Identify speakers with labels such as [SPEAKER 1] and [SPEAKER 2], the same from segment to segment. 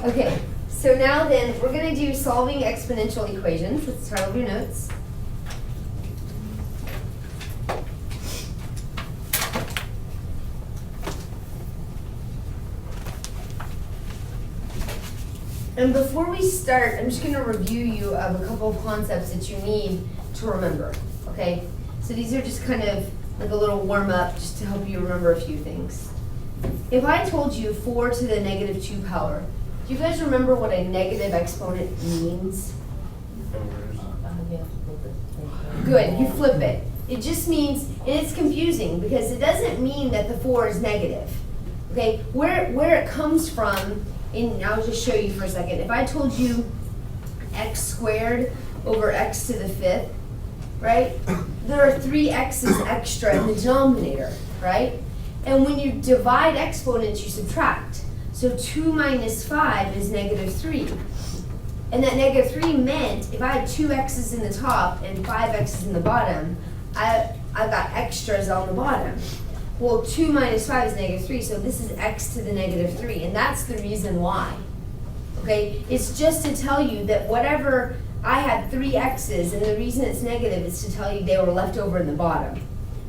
[SPEAKER 1] Okay, so now then, we're gonna do solving exponential equations. That's the title of your notes. And before we start, I'm just gonna review you of a couple of concepts that you need to remember, okay? So these are just kind of like a little warm-up just to help you remember a few things. If I told you 4 to the negative 2 power, do you guys remember what a negative exponent means? Good, you flip it. It just means, and it's confusing because it doesn't mean that the 4 is negative. Okay, where it comes from, and I'll just show you for a second. If I told you x squared over x to the 5th, right? There are 3 x's extra in the denominator, right? And when you divide exponents, you subtract. So 2 minus 5 is negative 3. And that negative 3 meant if I had 2 x's in the top and 5 x's in the bottom, I got extras on the bottom. Well, 2 minus 5 is negative 3, so this is x to the negative 3, and that's the reason why. Okay? It's just to tell you that whatever, I had 3 x's, and the reason it's negative is to tell you they were left over in the bottom.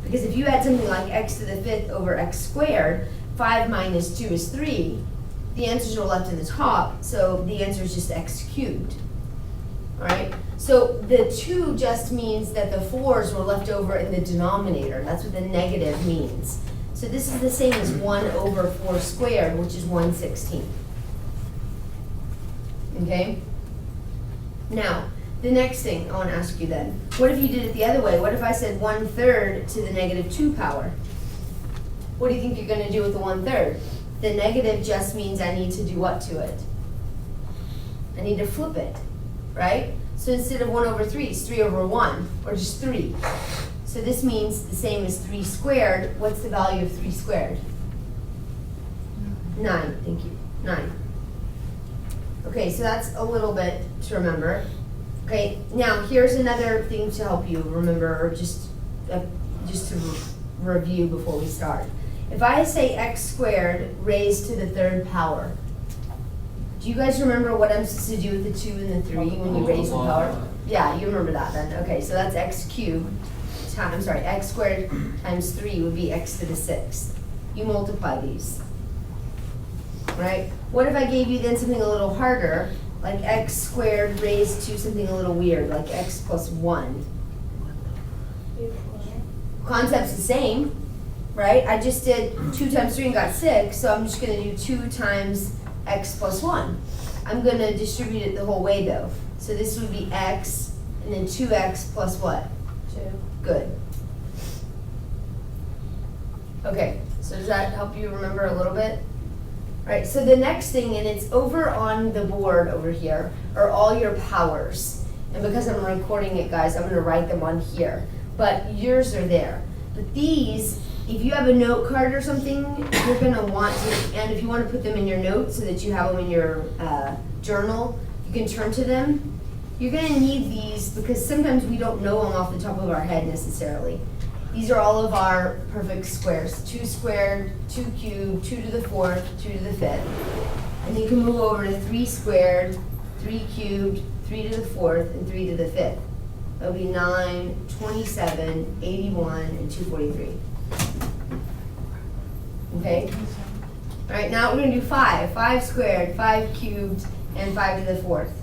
[SPEAKER 1] Because if you had something like x to the 5th over x squared, 5 minus 2 is 3, the answers are left in the top, so the answer is just x cubed. Alright? So the 2 just means that the 4's were left over in the denominator. That's what the negative means. So this is the same as 1 over 4 squared, which is 1/16. Okay? Now, the next thing I want to ask you then, what if you did it the other way? What if I said 1/3 to the negative 2 power? What do you think you're going to do with the 1/3? The negative just means I need to do what to it? I need to flip it, right? So instead of 1 over 3, it's 3 over 1, or just 3. So this means the same as 3 squared. What's the value of 3 squared? 9, thank you, 9. Okay, so that's a little bit to remember. Okay, now here's another thing to help you remember, or just to review before we start. If I say x squared raised to the 3rd power, do you guys remember what I'm supposed to do with the 2 and the 3 when you raise the power? Yeah, you remember that then. Okay, so that's x cubed times, x squared times 3 would be x to the 6th. You multiply these, right? What if I gave you then something a little harder, like x squared raised to something a little weird, like x plus 1? Concept's the same, right? I just did 2 times 3 and got 6, so I'm just going to do 2 times x plus 1. I'm going to distribute it the whole way though. So this would be x, and then 2x plus what? 2. Good. Okay, so does that help you remember a little bit? All right, so the next thing, and it's over on the board over here, are all your powers. And because I'm recording it, guys, I'm going to write them on here. But yours are there. But these, if you have a note card or something, you're going to want to, and if you want to put them in your notes so that you have them in your journal, you can turn to them. You're going to need these because sometimes we don't know them off the top of our head necessarily. These are all of our perfect squares. 2 squared, 2 cubed, 2 to the 4th, 2 to the 5th. And you can move over to 3 squared, 3 cubed, 3 to the 4th, and 3 to the 5th. That'll be 9, 27, 81, and 243. Okay? All right, now we're going to do 5. 5 squared, 5 cubed, and 5 to the 4th.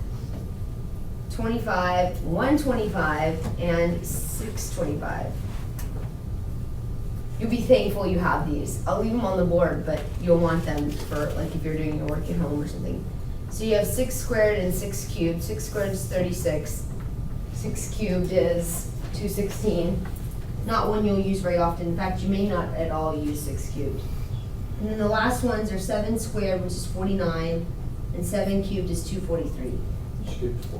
[SPEAKER 1] 25, 125, and 625. You'll be thankful you have these. I'll leave them on the board, but you'll want them for like if you're doing your work at home or something. So you have 6 squared and 6 cubed. 6 squared is 36. 6 cubed is 216. Not one you'll use very often. In fact, you may not at all use 6 cubed. And then the last ones are 7 squared, which is 49, and 7 cubed is 243.
[SPEAKER 2] You skipped 4.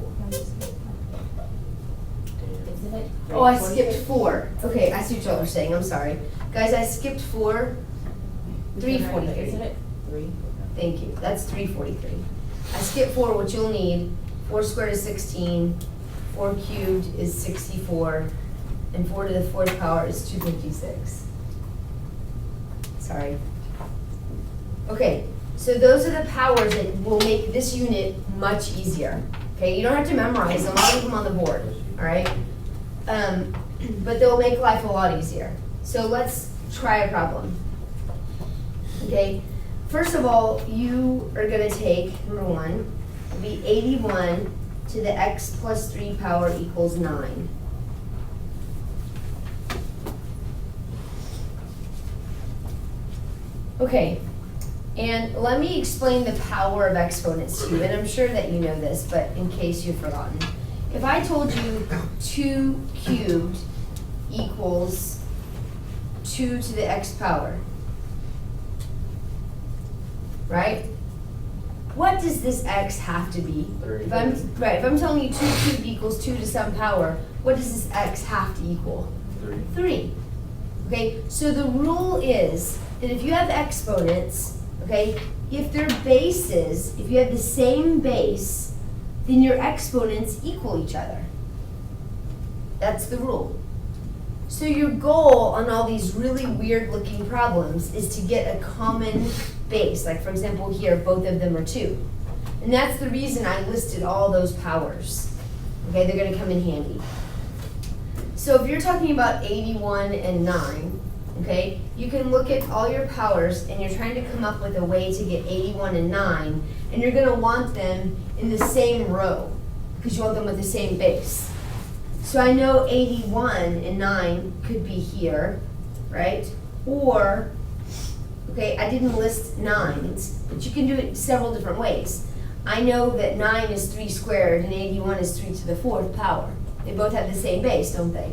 [SPEAKER 1] Oh, I skipped 4. Okay, I see what y'all are saying. I'm sorry. Guys, I skipped 4. 343.
[SPEAKER 3] Isn't it 3?
[SPEAKER 1] Thank you. That's 343. I skipped 4, which you'll need. 4 squared is 16. 4 cubed is 64. And 4 to the 4th power is 256. Sorry. Okay, So those are the powers that will make this unit much easier. Okay, you don't have to memorize them, I'll leave them on the board, all right? But they'll make life a lot easier. So let's try a problem. Okay, first of all, you are gonna take, number one, it'll be 81 to the x plus 3 power equals 9. Okay, and let me explain the power of exponents to you, and I'm sure that you know this, but in case you've forgotten. If I told you 2 cubed equals 2 to the x power, right? What does this x have to be? If I'm telling you 2 cubed equals 2 to some power, what does this x have to equal? 3. Okay, so the rule is that if you have exponents, okay, if their bases, if you have the same base, then your exponents equal each other. That's the rule. So your goal on all these really weird looking problems is to get a common base. Like for example here, both of them are 2. And that's the reason I listed all those powers. Okay, they're gonna come in handy. So if you're talking about 81 and 9, okay, you can look at all your powers and you're trying to come up with a way to get 81 and 9, and you're gonna want them in the same row because you want them with the same base. So I know 81 and 9 could be here, right? Or, okay, I didn't list 9s, but you can do it several different ways. I know that 9 is 3 squared and 81 is 3 to the 4th power. They both have the same base, don't they?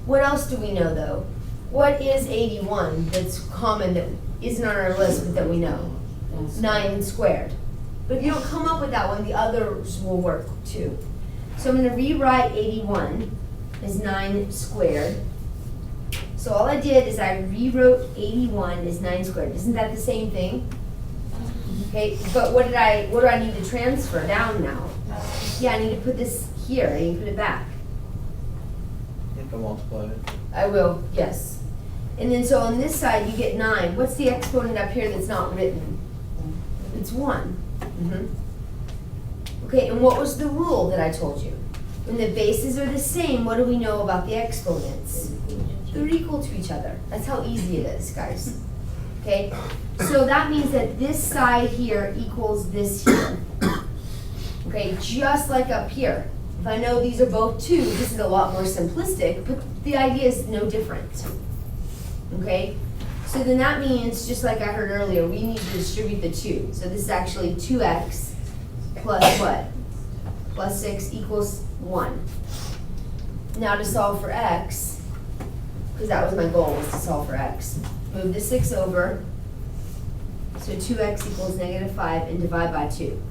[SPEAKER 1] What else do we know though? What is 81 that's common that isn't on our list but that we know? 9 squared. But if you don't come up with that one, the others will work too. So I'm going to rewrite 81 as 9 squared. So all I did is I rewrote 81 as 9 squared. Isn't that the same thing? Okay, but what do I need to transfer down now? Yeah, I need to put this here. I need to put it back.
[SPEAKER 2] You have to multiply it.
[SPEAKER 1] I will, yes. And then so on this side you get 9. What's the exponent up here that's not written? It's 1. Okay, and what was the rule that I told you? When the bases are the same, what do we know about the exponents? They're equal to each other. That's how easy it is, guys. Okay, so that means that this side here equals this here. Okay, just like up here. If I know these are both 2, this is a lot more simplistic, but the idea is no different. Okay, so then that means, just like I heard earlier, we need to distribute the 2. So this is actually 2x plus what? Plus 6 equals 1. Now to solve for x, because that was my goal, was to solve for x. Move the 6 over, so 2x equals -5, and divide by 2.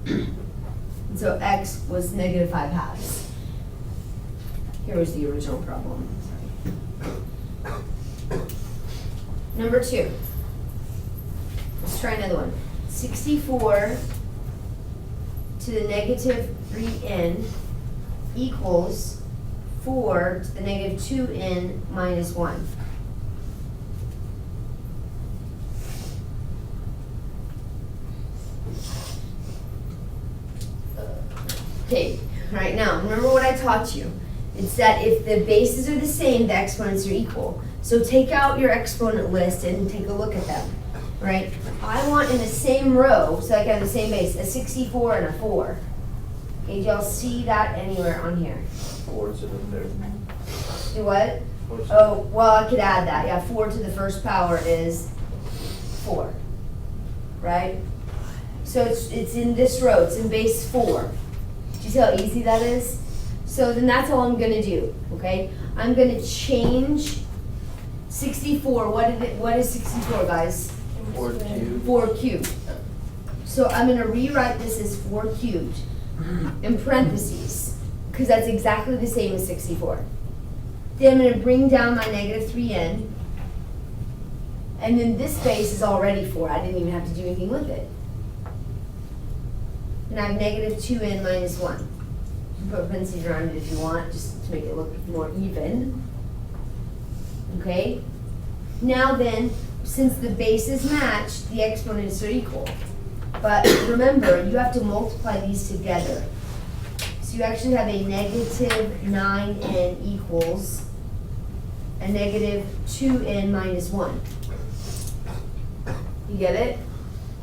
[SPEAKER 1] And so x was -5/2. Here was the original problem. Number 2. Let's try another one. 64 to the -3n equals 4 to the -2n minus 1. Okay, right now, remember what I taught you. It's that if the bases are the same, the exponents are equal. So take out your exponent list and take a look at them, right? I want in the same row, so I can have the same base, a 64 and a 4. Okay, do y'all see that anywhere on here?
[SPEAKER 2] 4's in there.
[SPEAKER 1] Do what?
[SPEAKER 2] 4's in
[SPEAKER 1] Oh, well, I could add that. Yeah, 4 to the 1st power is 4, right? So it's in this row, it's in base 4. Do you see how easy that is? So then that's all I'm gonna do, okay? I'm gonna change 64. What is 64, guys?
[SPEAKER 2] 4 cubed.
[SPEAKER 1] 4 cubed. So I'm gonna rewrite this as 4 cubed in parentheses, because that's exactly the same as 64. Then I'm gonna bring down my -3n, and then this base is already 4. I didn't even have to do anything with it. And I have -2n minus 1. You can put parentheses around it if you want, just to make it look more even. Okay? Now then, since the bases match, the exponents are equal. But remember, you have to multiply these together. So you actually have a negative 9n equals a negative 2n minus 1. You get it?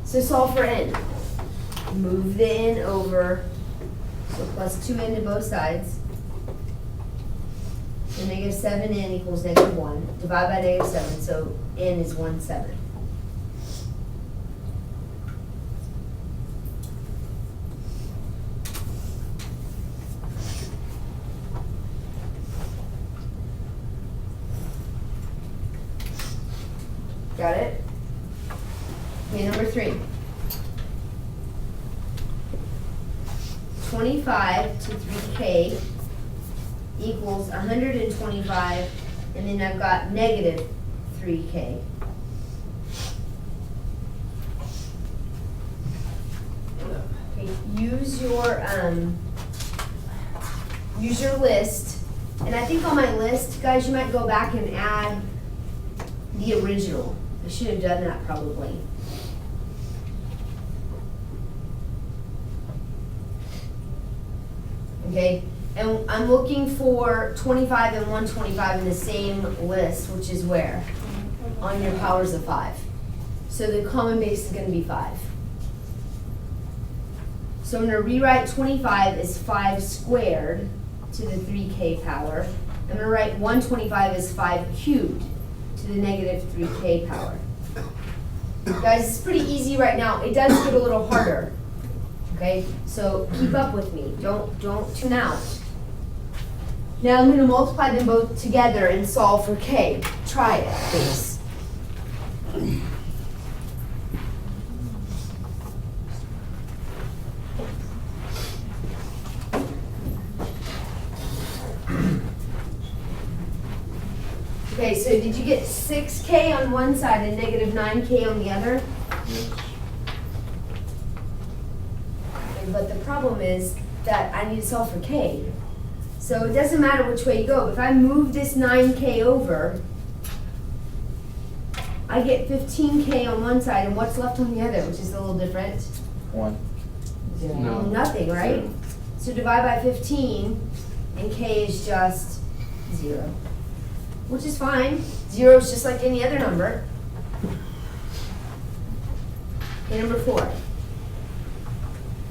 [SPEAKER 1] So solve for n. Move the n over, so plus 2n to both sides. And negative 7n equals negative 1. Divide by negative 7, so n is 1/7. Got it? Okay, number 3. 25 to 3k equals 125, and then I've got negative 3k. Okay, use your list, and I think on my list, guys, you might go back and add the original. I should have done that probably. Okay, and I'm looking for 25 and 125 in the same list, which is where? On your powers of 5. So the common base is going to be 5. So I'm going to rewrite 25 as 5 squared to the 3k power. I'm going to write 125 as 5 cubed to the negative 3k power. Guys, it's pretty easy right now. It does get a little harder. Okay, so keep up with me. Don't tune out. Now I'm going to multiply them both together and solve for k. Try it, please. Okay, so did you get 6k on one side and negative 9k on the other?
[SPEAKER 2] Yes.
[SPEAKER 1] But the problem is that I need to solve for k. So it doesn't matter which way you go. If I move this 9k over, I get 15k on one side, and what's left on the other, which is a little different?
[SPEAKER 2] 1.
[SPEAKER 3] No.
[SPEAKER 1] Nothing, right?
[SPEAKER 2] Zero.
[SPEAKER 1] So divide by 15, and k is just 0. Which is fine. 0 is just like any other number. Okay, number 4.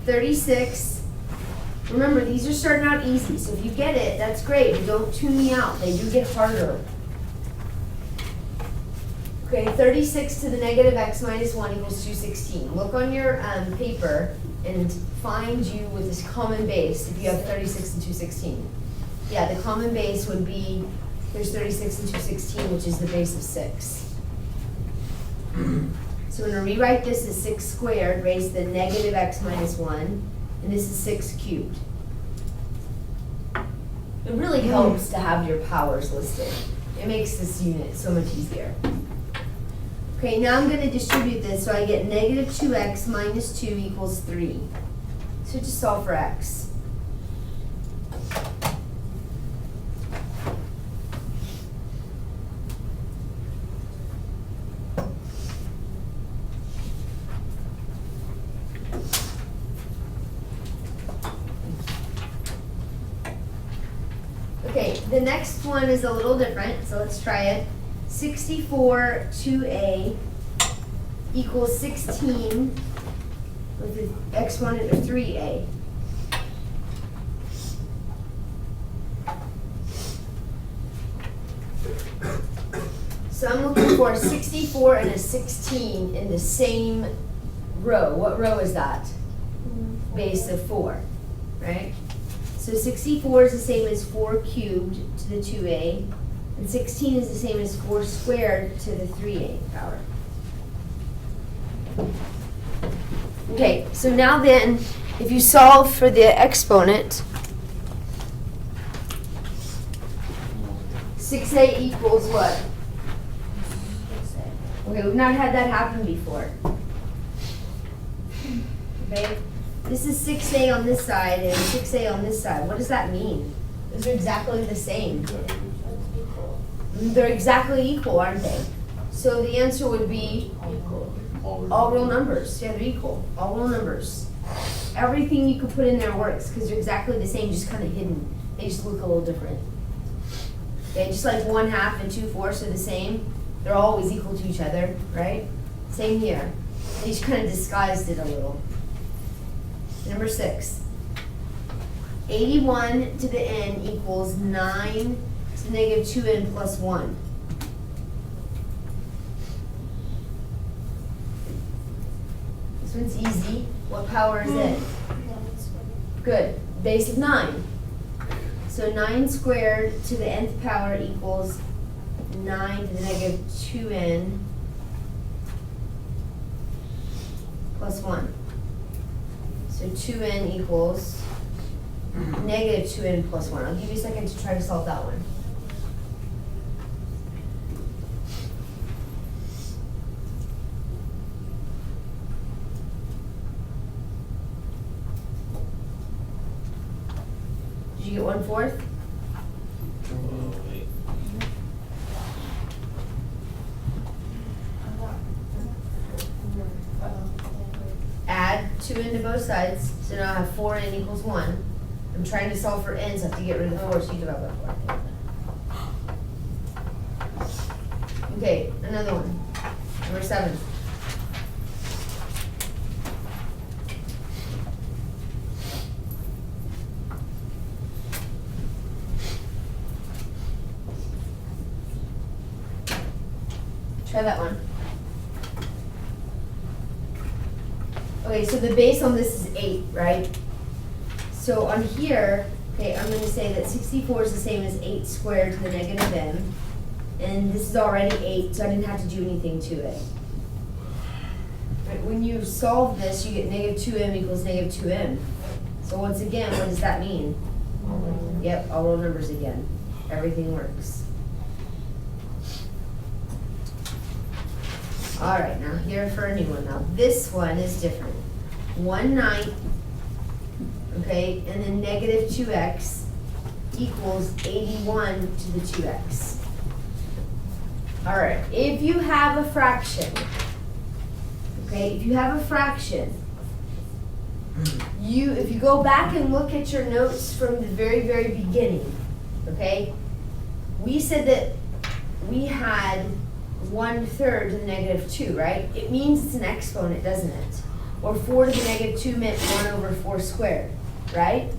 [SPEAKER 1] 36. Remember, these are starting out easy, so if you get it, that's great, but don't tune me out. They do get harder. Okay, 36 to the negative x minus 1 equals 216. Look on your paper and find you with this common base if you have 36 and 216. Yeah, the common base would be, there's 36 and 216, which is the base of 6. So I'm going to rewrite this as 6 squared raised to the negative x minus 1, and this is 6 cubed. It really helps to have your powers listed. It makes this unit so much easier. Okay, now I'm going to distribute this, so I get negative 2x minus 2 equals 3. So just solve for x. Okay, the next one is a little different, so let's try it. 64 2a equals 16 with the exponent of 3a. So I'm looking for a 64 and a 16 in the same row. What row is that? Base of 4, right? So 64 is the same as 4 cubed to the 2a, and 16 is the same as 4 squared to the 3a power. Okay, so now then, if you solve for the exponent, 6a equals what? Okay, we've not had that happen before. Okay? This is 6a on this side and 6a on this side. What does that mean? Those are exactly the same. They're exactly equal, aren't they? So the answer would be
[SPEAKER 2] All
[SPEAKER 1] all real numbers. Yeah, they're equal. All real numbers. Everything you can put in there works because they're exactly the same, just kind of hidden. They just look a little different. Okay, just like 1/2 and 2/4 are the same. They're always equal to each other, right? Same here. They just kind of disguised it a little. Number 6. 81 to the n equals 9 to the negative 2n plus 1. This one's easy. What power is it? Good. Base of 9. So 9 squared to the nth power equals 9 to the negative 2n plus 1. So 2n equals negative 2n plus 1. I'll give you a second to try to solve that one. Did you get 1/4? Add 2n to both sides, so now I have 4n equals 1. I'm trying to solve for n, so I have to get rid of the 4, so you divide by 4. Okay, another one. Number 7. Try that one. Okay, so the base on this is 8, right? So on here, okay, I'm going to say that 64 is the same as 8 squared to the negative n. And this is already 8, so I didn't have to do anything to it. Right, when you solve this, you get negative 2m equals negative 2m. So once again, what does that mean? Yep, all real numbers again. Everything works. All right, now here for a new one. Now this one is different. 1/9, okay, and then negative 2x equals 81 to the 2x. All right, if you have a fraction, okay, if you have a fraction, if you go back and look at your notes from the very, very beginning, okay, we said that we had 1/3 to the negative 2, right? It means it's an exponent, doesn't it? Or 4 to the negative 2 meant 1/4 squared, right?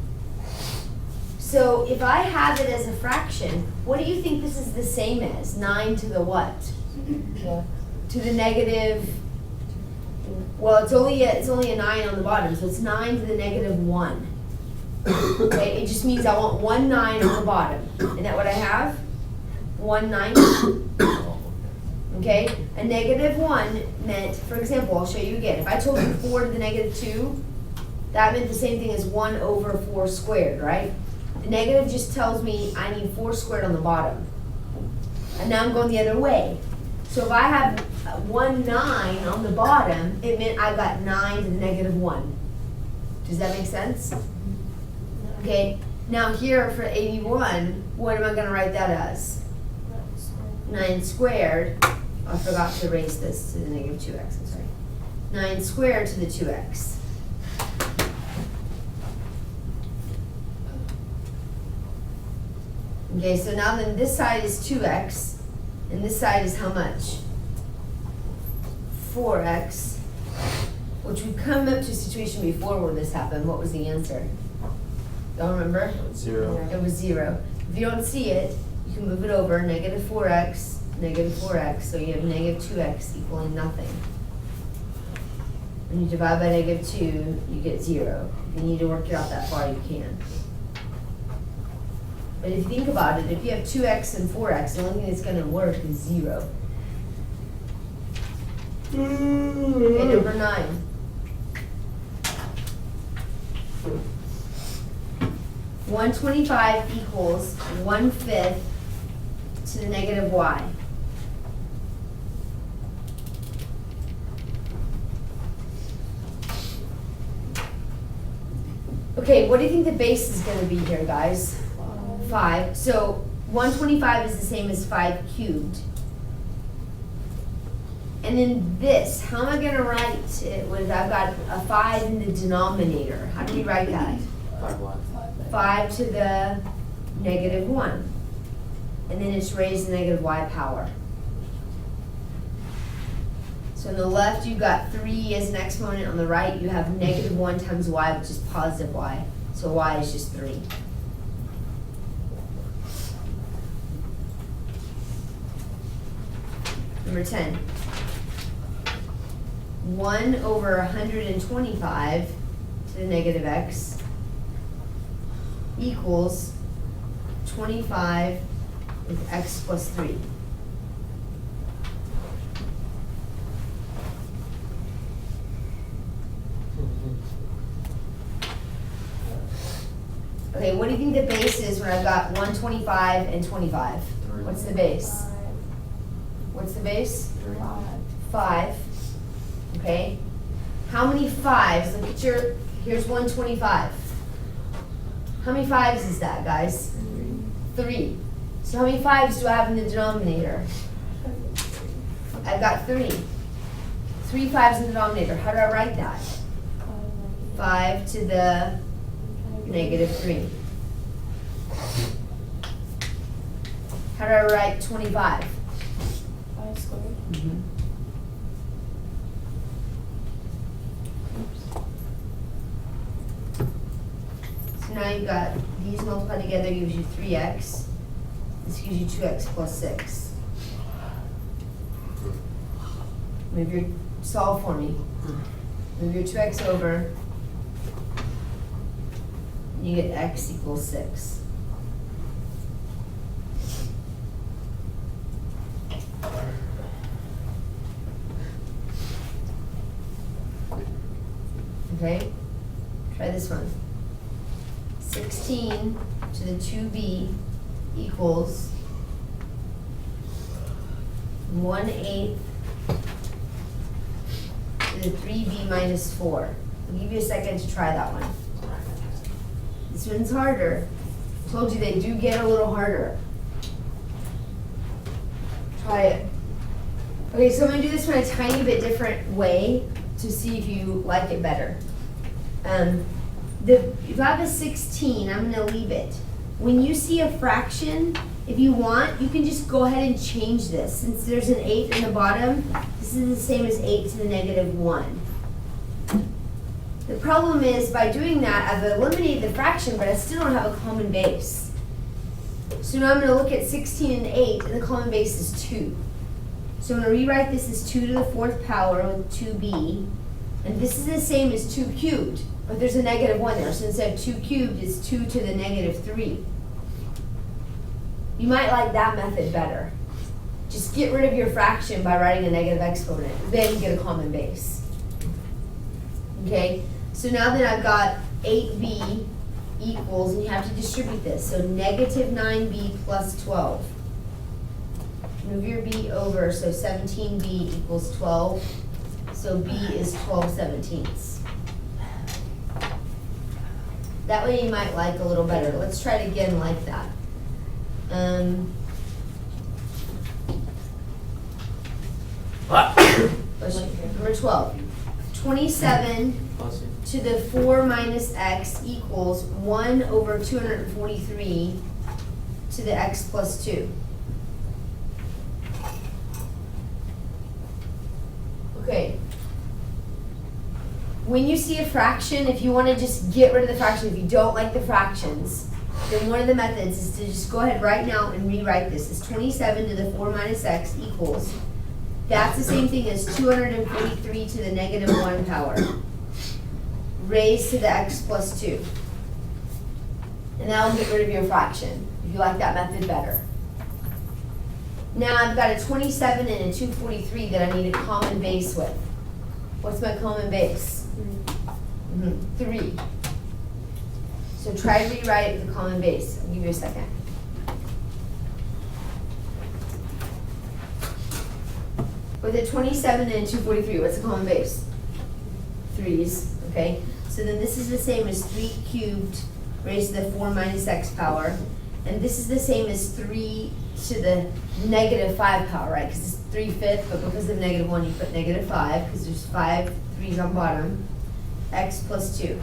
[SPEAKER 1] So if I have it as a fraction, what do you think this is the same as? 9 to the what? To the negative, well, it's only a 9 on the bottom, so it's 9 to the negative 1. Okay, it just means I want 1 9 on the bottom. Isn't that what I have? 1 9. Okay, a negative 1 meant, for example, I'll show you again. If I told you 4 to the negative 2, that meant the same thing as 1/4 squared, right? The negative just tells me I need 4 squared on the bottom. And now I'm going the other way. So if I have 1 9 on the bottom, it meant I got 9 to the negative 1. Does that make sense? Okay, now here for 81, what am I going to write that as? 9 squared. I forgot to erase this to the negative 2x, I'm sorry. 9 squared to the 2x. Okay, so now then this side is 2x, and this side is how much? 4x, which we've come up to a situation before where this happened. What was the answer? Don't remember?
[SPEAKER 2] 0.
[SPEAKER 1] It was 0. If you don't see it, you can move it over, negative 4x, negative 4x, so you have negative 2x equaling nothing. When you divide by negative 2, you get 0. If you need to work it out that far, you can. But if you think about it, if you have 2x and 4x, the only thing that's going to work is 0. Okay, number 9. $125 equals 1/5 to the negative y. Okay, what do you think the base is going to be here, guys? 5. So 125 is the same as 5 cubed. And then this, how am I gonna write it with, I've got a 5 in the denominator. How do we write that? 5 to the -1. And then it's raised to negative y power. So on the left, you've got 3 as an exponent. On the right, you have -1 times y, which is positive y. So y is just 3. Number 10. 1 over 125 to the negative x equals 25 with x plus 3. Okay, what do you think the base is when I've got 125 and 25? What's the base? What's the base? 5. Okay. How many 5s? Look at your, here's 125. How many 5s is that, guys? 3. So how many 5s do I have in the denominator? I've got 3. 3 5s in the denominator. How do I write that? 5 to the -3. How do I write 25?
[SPEAKER 3] 5 squared.
[SPEAKER 1] Mm-hmm. So now you've got these multiplied together gives you 3x. This gives you 2x plus 6. Move your, solve for me. Move your 2x over. You get x equals 6. Okay, try this one. 16 to the 2b equals 1/8 to the 3b minus 4. I'll give you a second to try that one. This one's harder. Told you they do get a little harder. Try it. Okay, so I'm gonna do this one a tiny bit different way to see if you like it better. If I have a 16, I'm gonna leave it. When you see a fraction, if you want, you can just go ahead and change this. Since there's an 8 in the bottom, this is the same as 8 to the -1. The problem is, by doing that, I've eliminated the fraction, but I still don't have a common base. So now I'm gonna look at 16 and 8, and the common base is 2. So I'm gonna rewrite this as 2 to the 4th power with 2b, and this is the same as 2 cubed, but there's a -1 there, so instead of 2 cubed, it's 2 to the -3. You might like that method better. Just get rid of your fraction by writing a negative exponent, then you get a common base. Okay, so now that I've got 8b equals, and you have to distribute this, so -9b plus 12. Move your b over, so 17b equals 12, so b is 12/17. That way you might like a little better. Let's try it again like that. Number 12. 27 to the 4 minus x equals 1 over 243 to the x plus 2. Okay. When you see a fraction, if you want to just get rid of the fraction, if you don't like the fractions, then one of the methods is to just go ahead right now and rewrite this. It's 27 to the 4 minus x equals, that's the same thing as 243 to the -1 power, raised to the x plus 2. And that'll get rid of your fraction, if you like that method better. Now I've got a 27 and a 243 that I need a common base with. What's my common base? 3. So try to rewrite it with a common base. I'll give you a second. With a 27 and a 243, what's the common base? 3's, okay? So then this is the same as 3 cubed raised to the 4 minus x power. And this is the same as 3 to the negative 5 power, right? Because it's 3/5, but because of -1, you put -5, because there's 5 3's on bottom, x plus 2.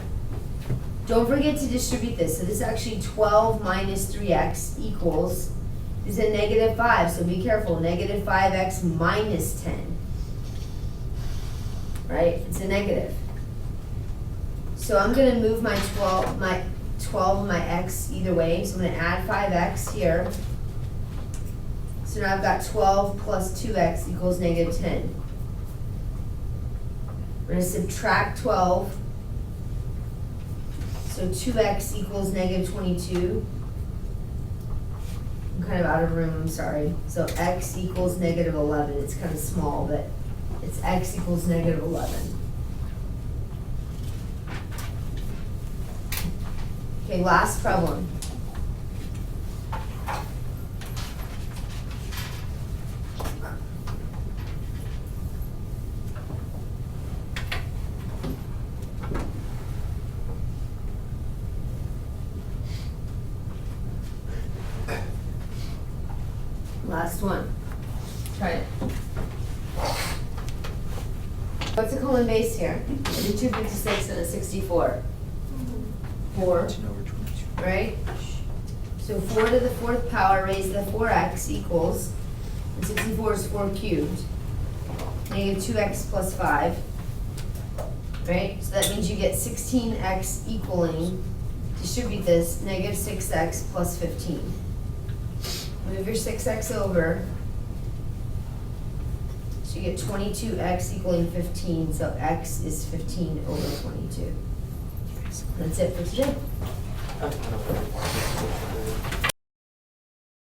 [SPEAKER 1] Don't forget to distribute this, so this is actually 12 minus 3x equals, is a -5, so be careful, -5x minus 10. Right, it's a negative. So I'm gonna move my 12 and my x either way, so I'm gonna add 5x here. So now I've got 12 plus 2x equals -10. We're gonna subtract 12. So 2x equals -22. I'm kind of out of room, I'm sorry. So x equals -11. It's kind of small, but it's x equals -11. Okay, last problem. Last one. Try it. What's the common base here? It's a 256 and a 64. 4,
[SPEAKER 2] 10/22.
[SPEAKER 1] right? So 4 to the 4th power raised to the 4x equals, and 64 is 4 cubed, -2x plus 5, right? So that means you get 16x equaling, distribute this, -6x plus 15. Move your 6x over. So you get 22x equaling 15, so x is 15 over 22. That's it for today.
[SPEAKER 2] I don't know.